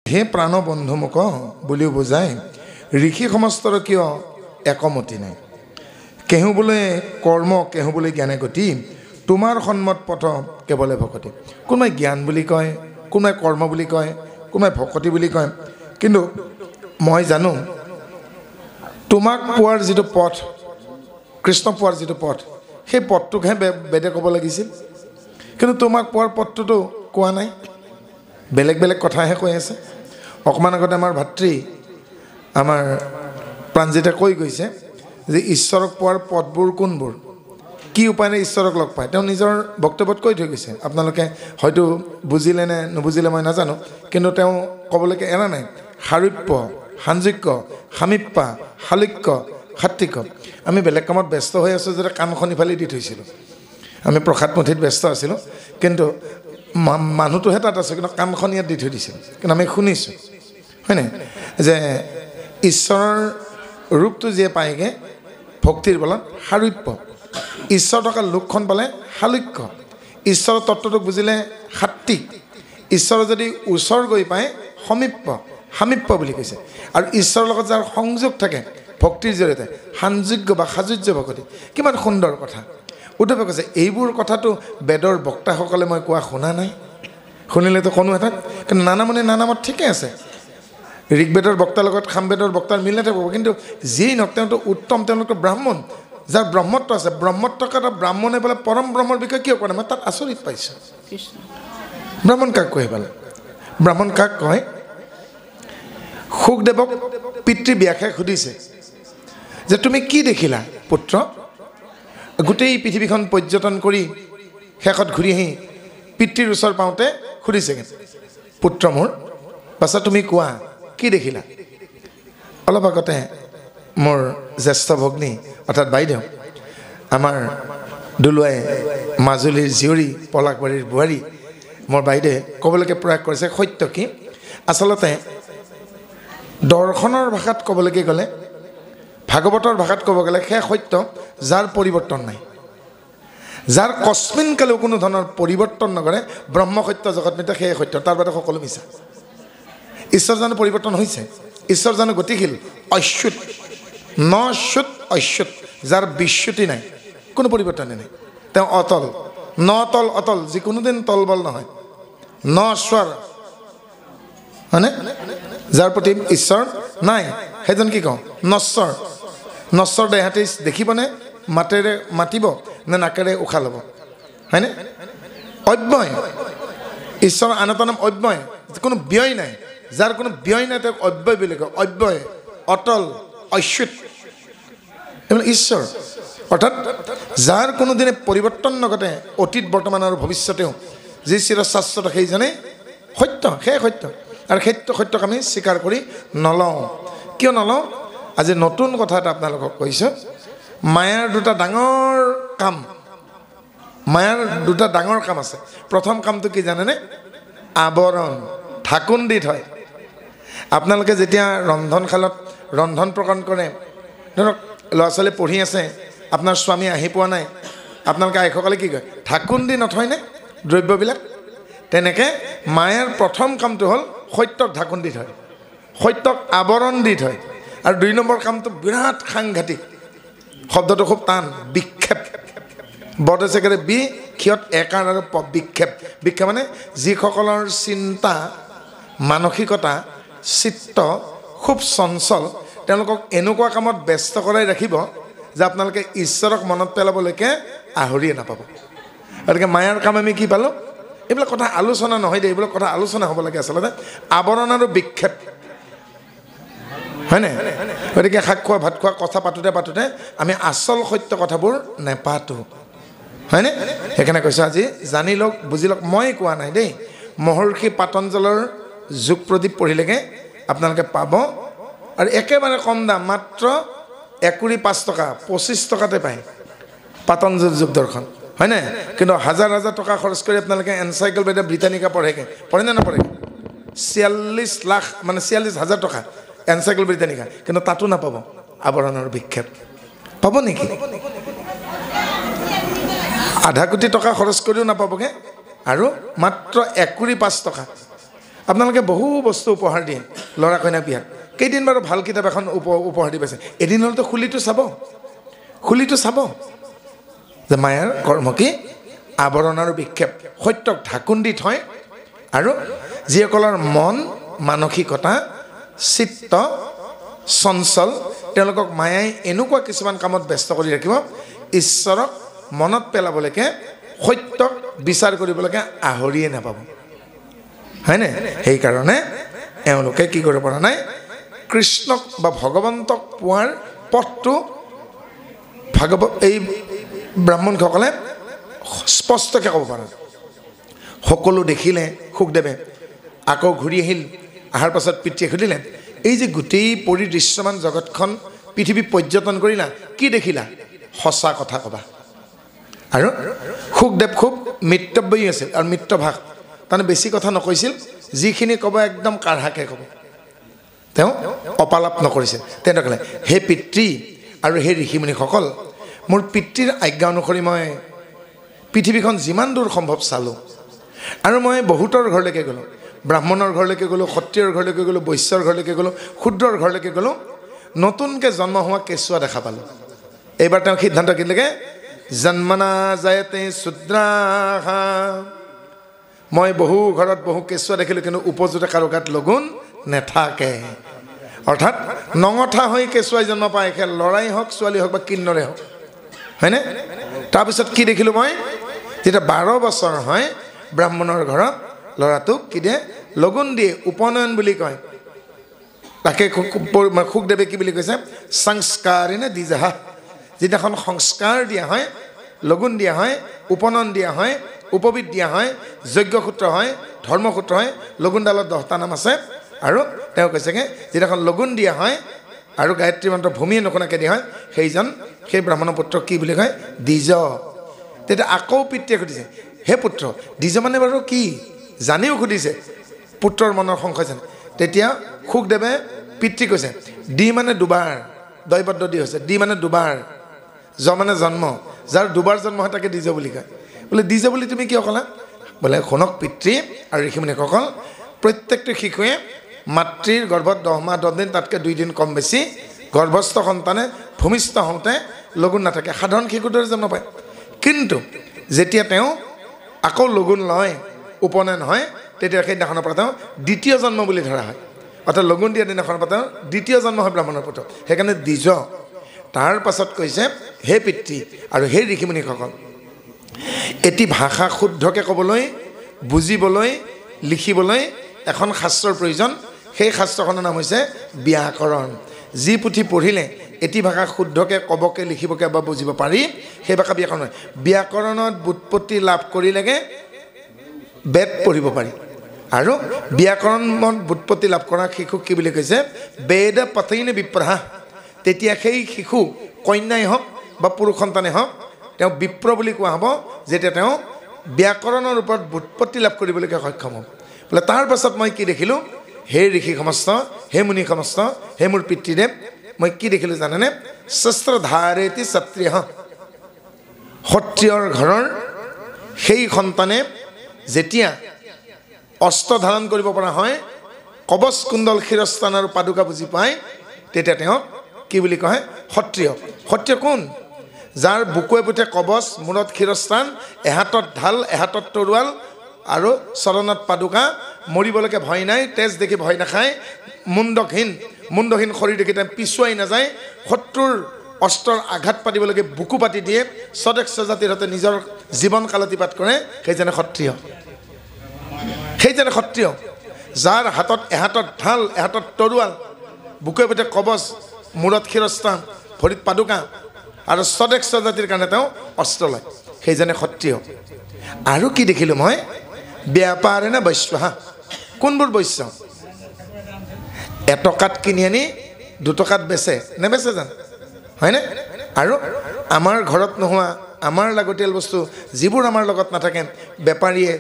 হে প্ৰাণ বন্ধু মোক বুলিও বুজায় ঋষি সমস্তৰ কিয় একমতি নাই কেহু বোলে কৰ্ম কেহু বোলে জ্ঞানে গতি তোমাৰ সন্মত পথ কেৱলে ভকতি কোনোবাই জ্ঞান বুলি কয় কোনোবাই কৰ্ম বুলি কয় কোনোবাই ভকতি বুলি কয় কিন্তু মই জানো তোমাক পোৱাৰ যিটো পথ কৃষ্ণ পোৱাৰ যিটো পথ সেই পথটোকহে বেদে ক'ব লাগিছিল কিন্তু তোমাক পোৱাৰ পথটোতো কোৱা নাই বেলেগ বেলেগ কথাহে কৈ আছে অকমান আগতে আমাৰ ভাতৃ আমাৰ প্ৰাঞ্জিতে কৈ গৈছে যে ঈশ্বৰক পোৱাৰ পথবোৰ কোনবোৰ কি উপায়েৰে ঈশ্বৰক লগ পায় তেওঁ নিজৰ বক্তব্যত কৈ থৈ গৈছে আপোনালোকে হয়তো বুজিলে নে নুবুজিলে মই নাজানো কিন্তু তেওঁ ক'বলৈকে এৰা নাই সাৰূপ্য সাঞ্জক্য সামীপ্যা শালক্য সাত্বিক আমি বেলেগ কামত ব্যস্ত হৈ আছোঁ যেতিয়া কাণখন ইফালে দি থৈছিলোঁ আমি প্ৰসাদ মুঠিত ব্যস্ত আছিলোঁ কিন্তু মানুহটোহে তাত আছে কিন্তু কাণখন ইয়াত দি থৈ দিছিল কিন্তু আমি শুনিছোঁ হয়নে যে ঈশ্বৰৰ ৰূপটো যিয়ে পায়গৈ ভক্তিৰ বলত সাৰূপ্য ঈশ্বৰ থকা লোকখন পালে শালক্য ঈশ্বৰৰ তত্ত্বটোক বুজিলে সাত্বিক ঈশ্বৰৰ যদি ওচৰ গৈ পায় সামীপ্য বুলি কৈছে আৰু ঈশ্বৰৰ লগত যাৰ সংযোগ থাকে ভক্তিৰ জৰিয়তে সাঞ্যোগ্য বা সাযুজ্য ভকতি কিমান সুন্দৰ কথা উদ্ধৱে কৈছে এইবোৰ কথাটো বেদৰ বক্তাসকলে মই কোৱা শুনা নাই শুনিলেতো কোনো এটা কিন্তু নানামনে নানামত ঠিকে আছে ঋগ্বেদৰ বক্তাৰ লগত সামবেদৰ বক্তাৰ মিল নাথাকিব কিন্তু যিয়েই নহওক তেওঁতো উত্তম তেওঁলোকে ব্ৰাহ্মণ যাৰ ব্ৰহ্মত্ব আছে ব্ৰহ্মত্ব এটা ব্ৰাহ্মণে বোলে পৰম ব্ৰহ্মৰ বিষয়ে কিয় কোৱা নাই মই তাত আচৰিত পাইছোঁ ব্ৰাহ্মণ কাক কয় বোলে ব্ৰাহ্মণ কাক কয় শুকদেৱক পিতৃ ব্যাসে সুধিছে যে তুমি কি দেখিলা পুত্ৰ গোটেই পৃথিৱীখন পৰ্যটন কৰি শেষত ঘূৰি আহি পিতৃৰ ওচৰ পাওঁতে সুধিছে পুত্ৰ মোৰ পাছত তুমি কোৱা কি দেখিলা অলপ আগতে মোৰ জ্যেষ্ঠ ভগ্নী অৰ্থাৎ বাইদেউ আমাৰ দুলুৱাই মাজুলীৰ জীয়ৰী পলাশবাৰীৰ বোৱাৰী মোৰ বাইদেৱে ক'বলৈকে প্ৰয়াস কৰিছে সত্য কি আচলতে দৰ্শনৰ ভাষাত ক'বলৈকে গ'লে ভাগৱতৰ ভাষাত ক'ব গ'লে সেই সত্য যাৰ পৰিৱৰ্তন নাই যাৰ কস্মিন কালেও কোনো ধৰণৰ পৰিৱৰ্তন নকৰে ব্ৰহ্ম সত্য জগত মিথ্যা সেই সত্য তাৰ বাদে সকলো মিছা ঈশ্বৰ জানো পৰিৱৰ্তন হৈছে ঈশ্বৰ জানো গতিশীল অচ্যুত নচ্যুত অচ্যুত যাৰ বিচ্যুতি নাই কোনো পৰিৱৰ্তনে নাই তেওঁ অতল নতল অতল যিকোনোদিন তলবল নহয় নশ্বৰ হয়নে যাৰ প্ৰতি ঈশ্বৰ নাই সেইজন কি কওঁ নশ্বৰ দেহাতে দেখিবনে মাতেৰে মাতিব নে নাকেৰে উশাহ ল'ব হয়নে অব্যয় ঈশ্বৰৰ আন এটা নাম অব্যয় কোনো ব্যয় নাই যাৰ কোনো ব্যয় নাই তেওঁক অব্যয় বুলি কয় অব্যয় অটল অচ্যুত এইবিলাক ঈশ্বৰ অৰ্থাৎ যাৰ কোনোদিনে পৰিৱৰ্তন নঘটে অতীত বৰ্তমান আৰু ভৱিষ্যতেও যি চিৰশাশ্বত সেইজনে সত্য সেই সত্য আৰু সেই সত্যক আমি স্বীকাৰ কৰি নলওঁ কিয় নলওঁ আজি নতুন কথা এটা আপোনালোকক কৈছোঁ মায়াৰ দুটা ডাঙৰ কাম আছে প্ৰথম কামটো কি জানেনে আৱৰণ ঢাকোন দি থয় আপোনালোকে যেতিয়া ৰন্ধনশালত ৰন্ধন প্ৰকৰণ কৰে ধৰক ল'ৰা ছোৱালী পঢ়ি আছে আপোনাৰ স্বামী আহি পোৱা নাই আপোনালোকে আইসকলে কি কয় ঢাকোন দি নথয়নে দ্ৰব্যবিলাক তেনেকৈ মায়াৰ প্ৰথম কামটো হ'ল সত্যক ঢাকোন দি থয় সত্যক আৱৰণ দি থয় আৰু ২ নম্বৰ কামটো বিৰাট সাংঘাতিক শব্দটো খুব টান বিক্ষেপ বৰ্ডেচেকেৰে বি ক্ষত একাৰ আৰু বিক্ষেপ মানে যিসকলৰ চিন্তা মানসিকতা চিত্ত খুব চঞ্চল তেওঁলোকক এনেকুৱা কামত ব্যস্ত কৰাই ৰাখিব যে আপোনালোকে ঈশ্বৰক মনত পেলাবলৈকে আহৰিয়ে নাপাব গতিকে মায়াৰ কাম আমি কি পালোঁ এইবিলাক কথা আলোচনা নহয় দেই এইবিলাক কথা আলোচনা হ'ব লাগে আচলতে আৱৰণ আৰু বিক্ষেপ হয়নে গতিকে শাক খোৱা ভাত খোৱা কথা পাতোঁতে আমি আচল সত্য কথাবোৰ নেপাতোঁ হয়নে সেইকাৰণে কৈছোঁ আজি জানি লওক বুজি লওক মই কোৱা নাই দেই মহৰ্ষি পাতঞ্জলৰ যোগ প্ৰদীপ পঢ়িলেকে আপোনালোকে পাব আৰু একেবাৰে কম দাম মাত্ৰ 1.5 টকা 25 টকাতে পায় পাতঞ্জল যোগ দৰ্শন হয়নে কিন্তু হাজাৰ টকা খৰচ কৰি আপোনালোকে এনচাইক্লোপিডিয়া ব্ৰিটানিকা পঢ়ে নে নপঢ়ে 46 লাখ মানে 46,000 টকা এনচাইক্লোপিডিয়া ব্ৰিটানিকা কিন্তু তাতো নাপাব আৱৰণৰ বিক্ষেপ পাব নেকি আধা কোটি টকা খৰচ কৰিও নাপাবগে আৰু মাত্ৰ 1.5 টকা আপোনালোকে বহু বস্তু উপহাৰ দিয়ে ল'ৰা কইনাক বিয়াত কেইদিন বাৰু ভাল কিতাপ এখন উপহাৰ দি পাইছে এদিন হ'লেতো খুলিটো চাব যে মায়াৰ কৰ্ম কি আৱৰণ আৰু বিক্ষেপ সত্যক ঢাকুন দি থয় আৰু যিসকলৰ মন মানসিকতা চিত্ত চঞ্চল তেওঁলোকক মায়াই এনেকুৱা কিছুমান কামত ব্যস্ত কৰি ৰাখিব ঈশ্বৰক মনত পেলাবলৈকে সত্যক বিচাৰ কৰিবলৈকে আহৰিয়ে নাপাব হয়নে সেইকাৰণে এওঁলোকে কি কৰিব পৰা নাই কৃষ্ণক বা ভগৱন্তক পোৱাৰ পথটো এই ব্ৰাহ্মণসকলে স্পষ্টকৈ ক'ব পৰা সকলো দেখিলে সুখদেৱে আকৌ ঘূৰি আহিল অহাৰ পাছত পিতৃয়ে সুধিলে এই যে গোটেই পৰিদৃশ্যমান জগতখন পৃথিৱী পৰ্যটন কৰিলা কি দেখিলা সঁচা কথা ক'বা আৰু সুখদেৱ খুব মিতব্যয়ী আছিল আৰু মিত্ৰভাষ তাৰমানে বেছি কথা নকৈছিল যিখিনি ক'ব একদম কাঢ়াকৈ ক'ব তেওঁ অপালাপ নকৰিছিল তেওঁ ক'লে হে পিতৃ আৰু হে ঋষিমুনিসকল মোৰ পিতৃৰ আজ্ঞা অনুসৰি মই পৃথিৱীখন যিমান দূৰ সম্ভৱ চালোঁ আৰু মই বহুতৰ ঘৰলৈকে গ'লোঁ ব্ৰাহ্মণৰ ঘৰলৈকে গ'লোঁ ক্ষত্ৰিয়ৰ ঘৰলৈকে গ'লোঁ বৈশ্যৰ ঘৰলৈকে গ'লোঁ ক্ষুদ্ৰৰ ঘৰলৈকে গ'লোঁ নতুনকৈ জন্ম হোৱা কেঁচুৱা দেখা পালোঁ এইবাৰ তেওঁ সিদ্ধান্ত কি লাগে জন্মনা জায়তে শূদ্ৰাহা মই বহু ঘৰত বহু কেঁচুৱা দেখিলোঁ কিন্তু উপযুক্ত কাৰো গাত লগুণ নেথাকে অৰ্থাৎ নঙঠা হৈ কেঁচুৱাই জন্ম পায় সেই ল'ৰাই হওক ছোৱালী হওক বা কিন্নৰে হওক হয়নে তাৰপিছত কি দেখিলোঁ মই যেতিয়া 12 বছৰ হয় ব্ৰাহ্মণৰ ঘৰত ল'ৰাটোক কি দিয়ে লগুণ দিয়ে উপনয়ন বুলি কয় তাকে সুখদেৱে কি বুলি কৈছে সংস্কাৰেণ দ্বিজাহা যিদিনাখন সংস্কাৰ দিয়া হয় লগুণ দিয়া হয় উপনয়ন দিয়া হয় উপবিত দিয়া হয় যজ্ঞসূত্ৰ হয় ধৰ্মসূত্ৰ হয় লগুণডালত 10টা নাম আছে আৰু তেওঁ কৈছেগৈ যিদিনাখন লগুণ দিয়া হয় আৰু গায়ত্ৰী মন্ত্ৰ ভূমিয়ে নুশুনাকৈ দিয়া হয় সেই ব্ৰাহ্মণৰ পুত্ৰক কি বুলি কয় দ্বিজ তেতিয়া আকৌ পিতৃয়ে সুধিছে হে পুত্ৰ দ্বিজ মানে বাৰু কি জানিও সুধিছে পুত্ৰৰ মনৰ সংশয় জানে তেতিয়া সুখদেৱে পিতৃ কৈছে দি মানে দুবাৰ দৈবদ্ধ দি হৈছে দি মানে দুবাৰ জ মানে জন্ম যাৰ দুবাৰ জন্ম হয় তাকে দ্বিজ বুলি কয় বোলে দ্বিজ বুলি তুমি কিয় ক'লা বোলে শুনক পিতৃ আৰু ঋষিমুনিসকল প্ৰত্যেকটো শিশুৱে মাতৃৰ গৰ্ভত 10 মাহ 10 দিন তাতকৈ 2 দিন কম বেছি গৰ্ভস্থ সন্তানে ভূমিষ্ঠ হওঁতে লগুণ নাথাকে সাধাৰণ শিশুৰ দৰে জন্ম পায় কিন্তু যেতিয়া তেওঁ আকৌ লগুণ লয় উপনয়ন হয় তেতিয়া সেইদিনাখনৰ পৰা তেওঁ দ্বিতীয় জন্ম বুলি ধৰা হয় অৰ্থাৎ লগুণ দিয়া দিনাখনৰ পৰা তেওঁ দ্বিতীয় জন্ম হয় ব্ৰাহ্মণৰ পুত্ৰ সেইকাৰণে দ্বিজ তাৰ পাছত কৈছে হে পিতৃ আৰু হে ঋষিমুনিসকল এটি ভাষা শুদ্ধকৈ ক'বলৈ বুজিবলৈ লিখিবলৈ এখন শাস্ত্ৰৰ প্ৰয়োজন সেই শাস্ত্ৰখনৰ নাম হৈছে ব্যাকৰণ যি পুথি পঢ়িলে এটি ভাষা শুদ্ধকৈ ক'বকৈ লিখিবকৈ বা বুজিব পাৰি সেই ভাষা ব্যাকৰণ হয় ব্যাকৰণত বুৎপত্তি লাভ কৰিলেগে বেদ পঢ়িব পাৰি আৰু ব্যাকৰণত বুৎপত্তি লাভ কৰা শিশুক কি বুলি কৈছে বেদ পথেইনে বিপ্ৰহা তেতিয়া সেই শিশু কন্যাই হওক বা পুৰুষ সন্তানেই হওক তেওঁ বিপ্ৰ বুলি কোৱা হ'ব যেতিয়া তেওঁ ব্যাকৰণৰ ওপৰত বুৎপত্তি লাভ কৰিবলৈকে সক্ষম হ'ব বোলে তাৰ পাছত মই কি দেখিলোঁ হে ঋষি সমস্ত হে মুনি সমস্ত হে মোৰ পিতৃদেৱ মই কি দেখিলোঁ জানেনে শস্ত্ৰধাৰেতি ক্ষত্ৰিয় ক্ষত্ৰিয়ৰ ঘৰৰ সেই সন্তানে যেতিয়া অস্ত্ৰ ধাৰণ কৰিব পৰা হয় কবচ কুণ্ডল শিৰস্থান আৰু পাদুকা বুজি পায় তেতিয়া তেওঁক কি বুলি কয় ক্ষত্ৰিয় ক্ষত্ৰিয় কোন যাৰ বুকুৱে পুঠে কবচ মূৰত শিৰস্থান এহাতত ঢাল এহাতত তৰোৱাল আৰু চৰণত পাদুকা মৰিবলৈকে ভয় নাই তেজ দেখি ভয় নাখায় মুণ্ডহীন শৰীৰ দেখি তেওঁ পিছুৱাই নাযায় শত্ৰুৰ অস্ত্ৰৰ আঘাত পাতিবলৈকে বুকু পাতি দিয়ে স্বদেশ জাতিৰ সৈতে নিজৰ জীৱন কালতিপাত কৰে সেইজনে ক্ষত্ৰিয় যাৰ হাতত এহাতত ঢাল এহাতত তৰোৱাল বুকুৱে পুঠে কবচ মূৰত শিৰস্থান ভৰিত পাদুকা আৰু স্বদেশ জাতিৰ কাৰণে তেওঁ অস্ত্ৰ লয় সেইজনে ক্ষত্ৰিয় আৰু কি দেখিলোঁ মই ব্যাপাৰে নে বৈশ্যহা কোনবোৰ বৈশ্য এটকাত কিনি আনি 2 টকাত বেচে নেবেচে জানো হয়নে আৰু আমাৰ ঘৰত নোহোৱা আমাৰ লাগতিয়াল বস্তু যিবোৰ আমাৰ লগত নাথাকে বেপাৰীয়ে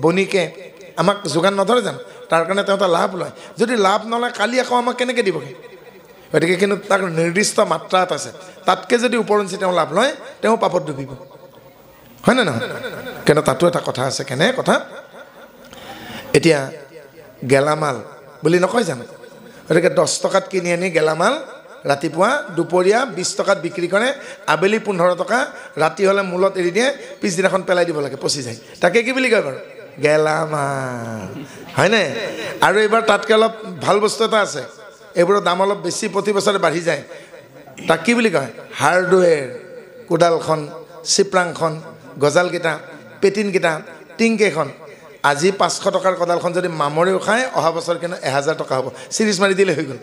বণিকে আমাক যোগান নধৰে জানো তাৰ কাৰণে তেওঁ এটা লাভ লয় যদি লাভ নলয় কালি আকৌ আমাক কেনেকৈ দিবগৈ গতিকে কিন্তু তাৰ নিৰ্দিষ্ট মাত্ৰা এটা আছে তাতকৈ যদি ওপৰঞ্চি তেওঁ লাভ লয় তেওঁ পাপত ডুবিব হয় নে নহয় কিন্তু তাতো এটা কথা আছে কেনে কথা এতিয়া গেলামাল বুলি নকয় জানো গতিকে 10 টকাত কিনি আনি গেলামাল ৰাতিপুৱা দুপৰীয়া 20 টকাত বিক্ৰী কৰে আবেলি 15 টকা ৰাতি হলে মূলত এৰি দিয়ে পিছদিনাখন পেলাই দিব লাগে পচি যায় তাকে কি বুলি কয় বাৰু গেলামাল হয়নে আৰু এবাৰ তাতকে অলপ ভাল বস্তু এটা আছে এইবোৰৰ দাম অলপ বেছি প্ৰতি বছৰে বাঢ়ি যায় তাক কি বুলি কয় হাৰ্ডৱেৰ কোডালখন চিপ্ৰাংখন গজালকেইটা পেটিনকেইটা টিংকেইখন আজি 500 টকাৰ কোডালখন যদি মামৰেও খায় অহা বছৰ কিন্তু 1000 টকা হ'ব সিৰিজ মাৰি দিলে হৈ গ'ল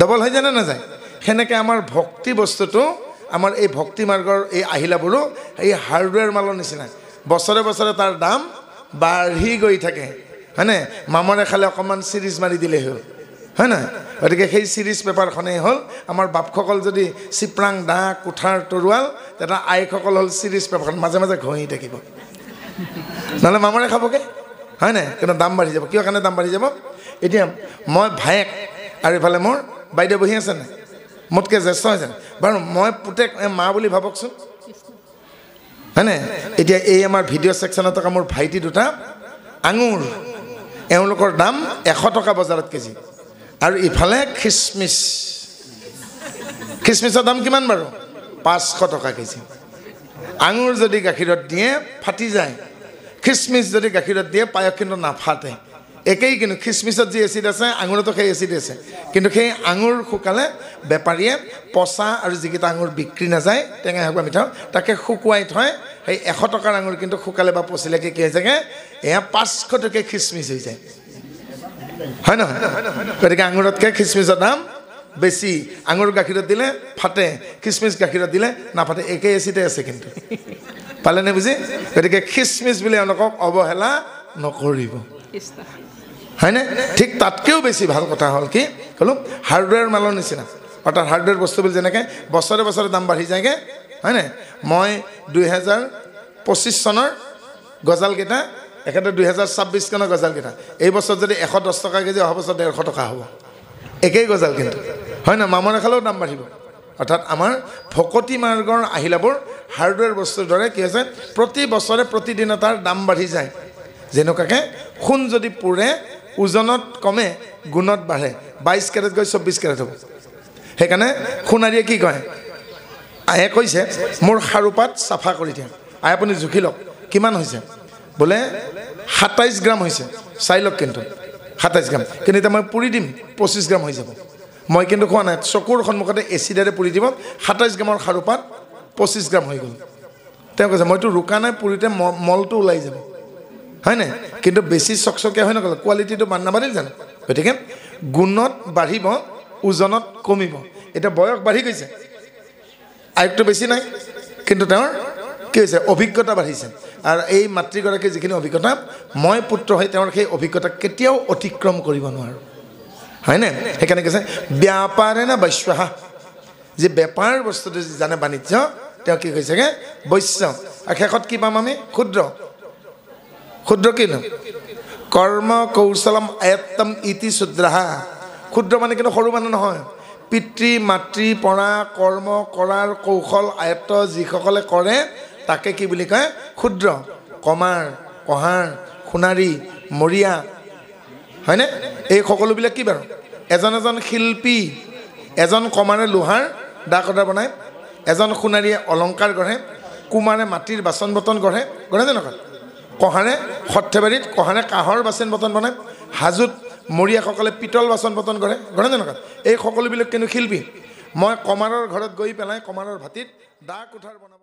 ডবল হৈ জানে না যায় সেনেকৈ আমাৰ ভক্তি বস্তুটো আমাৰ এই ভক্তি মাৰ্গৰ এই আহিলাবোৰো এই হাৰ্ডৱেৰ মালৰ নিচিনা বছৰে বছৰে তাৰ দাম বাঢ়ি গৈ থাকে হয়নে মামৰে খালে অকণমান সিৰিজ মাৰি দিলে হ'ল হয় না গতিকে সেই সিৰিজ পেপাৰখনেই হ'ল আমাৰ বাপসকল যদি চিপ্ৰাং দা কুঠাৰ তৰুৱাল তেতিয়া আইসকল হ'ল সিৰিজ পেপাৰখন মাজে মাজে ঘঁহি থাকিব নহ'লে মামৰে খাবগৈ হয় নাই কিন্তু দাম বাঢ়ি যাব কিয় কাৰণে দাম বাঢ়ি যাব এতিয়া মই ভায়েক আৰু ইফালে মোৰ বাইদেউ বহি আছে নাই মোতকৈ জ্যেষ্ঠ হৈছে বাৰু মই পুতেক মা বুলি ভাবকচোন হয়নে এতিয়া এই আমাৰ ভিডিঅ' ছেকশ্যনত থকা মোৰ ভাইটি দুটা আঙুৰ এওঁলোকৰ দাম 100 টকা বজাৰত কেজি আৰু ইফালে খিচমিচৰ দাম কিমান বাৰু 500 টকা কেজি আঙুৰ যদি গাখীৰত দিয়ে ফাটি যায় খিচমিচ যদি গাখীৰত দিয়ে পায়স কিন্তু নাফাটে একেই কিন্তু খিচমিচত যি এচিড আছে আঙুৰতো সেই এচিড আছে কিন্তু সেই আঙুৰ শুকালে বেপাৰীয়ে পচা আৰু যিকেইটা আঙুৰ বিক্ৰী নাযায় টেঙা হওক বা মিঠা তাকে শুকুৱাই থয় সেই 100 টকাৰ আঙুৰ কিন্তু শুকালে বা পচিলে কি হৈ যায়গৈ এয়া 500 টকীয়া খিচমিচ হৈ যায় হয় নহয় গতিকে আঙুৰতকৈ খিচমিচৰ দাম বেছি আঙুৰ গাখীৰত দিলে ফাটে খিচমিচ গাখীৰত দিলে নাফাটে একেই এচিডে আছে কিন্তু পালেনে বুজি গতিকে খিচমিচ বুলি এওঁলোকক অৱহেলা নকৰিব হয়নে ঠিক তাতকৈও বেছি ভাল কথা হ'ল কি ক'লো হাৰ্ডৱেৰ মালৰ নিচিনা অৰ্থাৎ হাৰ্ডৱেৰ বস্তুবোৰ যেনেকৈ বছৰে বছৰে দাম বাঢ়ি যায়গৈ হয়নে মই 2025 চনৰ গজালকেইটা একেবাৰে 2026 চনৰ গজালকেইটা এই বছৰ যদি 110 টকা কেজি অহা বছৰ 150 টকা হ'ব একেই গজাল কিন্তু হয় না মামৰে খালেও দাম বাঢ়িব অৰ্থাৎ আমাৰ ভকতি মাৰ্গৰ আহিলাবোৰ হাৰ্ডৱেৰ বস্তুৰ দৰে কি হৈছে প্ৰতি বছৰে প্ৰতিদিনে তাৰ দাম বাঢ়ি যায় যেনেকুৱাকৈ সোণ যদি পুৰে ওজনত কমে গুণত বাঢ়ে 22 কেৰেট গৈ 24 কেৰেট হ'ব সেইকাৰণে সোণাৰীয়ে কি কয় আয়ে কৈছে মোৰ খাৰুপাত চাফা কৰি দিয়া আয়ে আপুনি জুখি লওক কিমান হৈছে বোলে 27 গ্ৰাম হৈছে চাই লওক কিন্তু 27 গ্ৰাম কিন্তু এতিয়া মই পুৰি দিম 25 গ্ৰাম হৈ যাব মই কিন্তু খোৱা নাই চকুৰ সন্মুখতে এচিডেৰে পুৰি দিব 27 গ্ৰামৰ খাৰুপাত 25 গ্ৰাম হৈ গ'ল তেওঁ কৈছে মইতো ৰুকা নাই পুৰিতে মলটো ওলাই যাব হয়নে কিন্তু বেছি চকচকীয়া হৈ নগ'ল কোৱালিটিটো নাবাঢ়িল জানো গতিকে গুণত বাঢ়িব ওজনত কমিব এতিয়া বয়স বাঢ়ি গৈছে আয়ুটো বেছি নাই কিন্তু তেওঁৰ কি হৈছে অভিজ্ঞতা বাঢ়িছে আৰু এই মাতৃগৰাকীৰ যিখিনি অভিজ্ঞতা মই পুত্ৰ হৈ তেওঁৰ সেই অভিজ্ঞতা কেতিয়াও অতিক্ৰম কৰিব নোৱাৰোঁ হয়নে সেইকাৰণে কৈছে ব্যাপাৰে না বৈশ্যহা যে বেপাৰ বস্তুটো জানে বাণিজ্য তেওঁ কি কৈছেগৈ বৈশ্য আৰু শেষত কি পাম আমি ক্ষুদ্ৰ কিনো কৰ্ম কৌশলম আয়ত্তম ইতি শূদ্ৰহা ক্ষুদ্ৰ মানে কিন্তু সৰু মানুহ নহয় পিতৃ মাতৃ পৰা কৰ্ম কৰাৰ কৌশল আয়ত্ত যিসকলে কৰে তাকে কি বুলি কয় ক্ষুদ্ৰ কমাৰ কহাৰ সোণাৰী মৰিয়া হয়নে এই সকলোবিলাক কি বাৰু এজন শিল্পী এজন কমাৰে লোহাৰ দা কটা বনায় এজন সোণাৰীয়ে অলংকাৰ গঢ়ে কুমাৰে মাটিৰ বাচন বৰ্তন গঢ়ে তেনেকুৱা কহাৰে সৰ্থেবাৰীত কহাৰে কাঁহৰ বাচন বৰ্তন বনায় হাজোত মৰিয়াসকলে পিতল বাচন বৰ্তন গঢ়ে তেনেকুৱা এই সকলোবিলাক কিন্তু শিল্পী মই কমাৰৰ ঘৰত গৈ পেলাই কমাৰৰ ভাটিত দা কুঠাৰ বনাব